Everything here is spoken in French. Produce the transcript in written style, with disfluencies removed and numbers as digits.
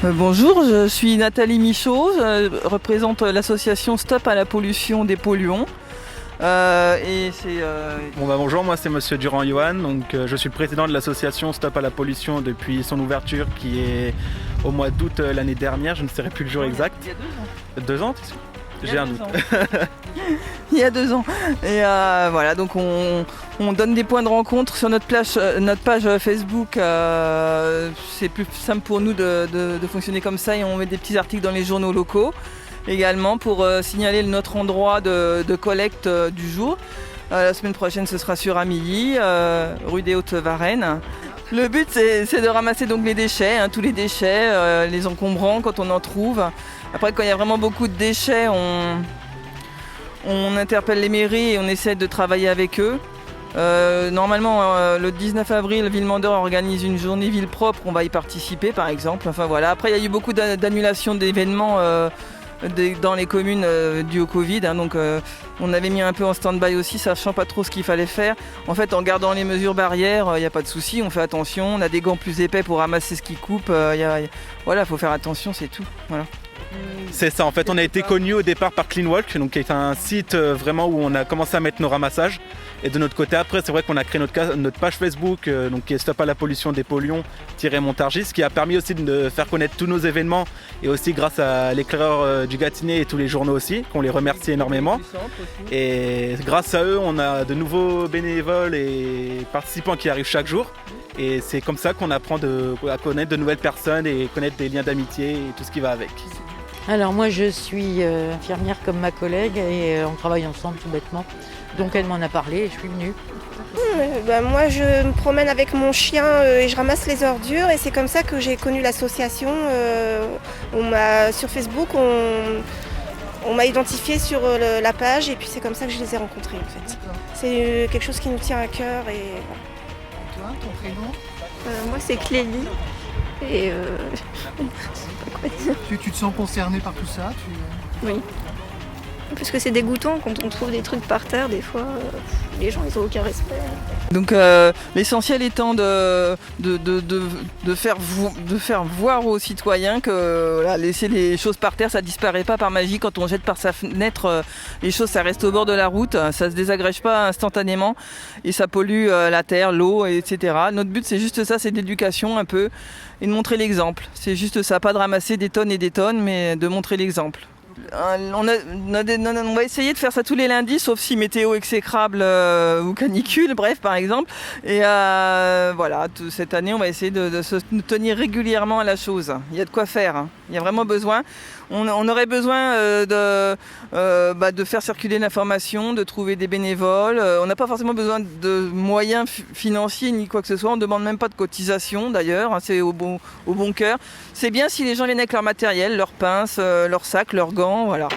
Bonjour, je suis Nathalie Michaud, je représente l'association Stop à la pollution des polluants. Bonjour, moi c'est Monsieur Durand Johan, je suis le président de l'association Stop à la pollution depuis son ouverture qui est au mois d'août l'année dernière, je ne saurais plus le jour exact. Il y a 2 ans. J'ai un doute. Il y a 2 ans. Et voilà, donc on donne des points de rencontre sur notre page Facebook. C'est plus simple pour nous de fonctionner comme ça et on met des petits articles dans les journaux locaux également pour signaler notre endroit de collecte du jour. La semaine prochaine, ce sera sur Amilly, rue des Hautes-Varennes. Le but, c'est de ramasser donc les déchets, tous les déchets, les encombrants quand on en trouve. Après, quand il y a vraiment beaucoup de déchets, on interpelle les mairies et on essaie de travailler avec eux. Normalement, le 19 avril, Villemandeur organise une journée ville propre, on va y participer par exemple. Enfin voilà. Après, il y a eu beaucoup d'annulations d'événements dans les communes dues au Covid. Donc on avait mis un peu en stand-by aussi, sachant pas trop ce qu'il fallait faire. En fait, en gardant les mesures barrières, il n'y a pas de souci, on fait attention. On a des gants plus épais pour ramasser ce qui coupe. Voilà, il faut faire attention, c'est tout. Voilà. C'est ça, en fait, on a été connus au départ par Cleanwalk, qui est un site vraiment où on a commencé à mettre nos ramassages. Et de notre côté, après, c'est vrai qu'on a créé notre page Facebook, qui est Stop à la pollution des polluants-Montargis, ce qui a permis aussi de faire connaître tous nos événements et aussi grâce à l'éclaireur du Gâtinais et tous les journaux aussi, qu'on les remercie énormément. Et grâce à eux, on a de nouveaux bénévoles et participants qui arrivent chaque jour. Et c'est comme ça qu'on apprend à connaître de nouvelles personnes et connaître des liens d'amitié et tout ce qui va avec. Alors moi je suis infirmière comme ma collègue et on travaille ensemble tout bêtement. Donc elle m'en a parlé et je suis venue. Moi je me promène avec mon chien et je ramasse les ordures et c'est comme ça que j'ai connu l'association. Sur Facebook on m'a identifié sur la page et puis c'est comme ça que je les ai rencontrés en fait. C'est quelque chose qui nous tient à cœur et voilà. Toi, ton prénom ? Moi c'est Clélie et Tu te sens concerné par tout ça Oui. Parce que c'est dégoûtant quand on trouve des trucs par terre, des fois, les gens ils ont aucun respect. Donc l'essentiel étant de faire voir aux citoyens que laisser les choses par terre, ça disparaît pas par magie. Quand on jette par sa fenêtre, les choses ça reste au bord de la route, ça se désagrège pas instantanément et ça pollue la terre, l'eau, etc. Notre but c'est juste ça, c'est de l'éducation un peu et de montrer l'exemple. C'est juste ça, pas de ramasser des tonnes et des tonnes, mais de montrer l'exemple. On va essayer de faire ça tous les lundis, sauf si météo exécrable ou canicule, bref, par exemple. Et voilà, cette année, on va essayer de se tenir régulièrement à la chose. Il y a de quoi faire, il y a vraiment besoin. On aurait besoin de faire circuler l'information, de trouver des bénévoles. On n'a pas forcément besoin de moyens financiers ni quoi que ce soit. On ne demande même pas de cotisation d'ailleurs, c'est au bon cœur. C'est bien si les gens viennent avec leur matériel, leurs pinces, leurs sacs, leurs gants, voilà.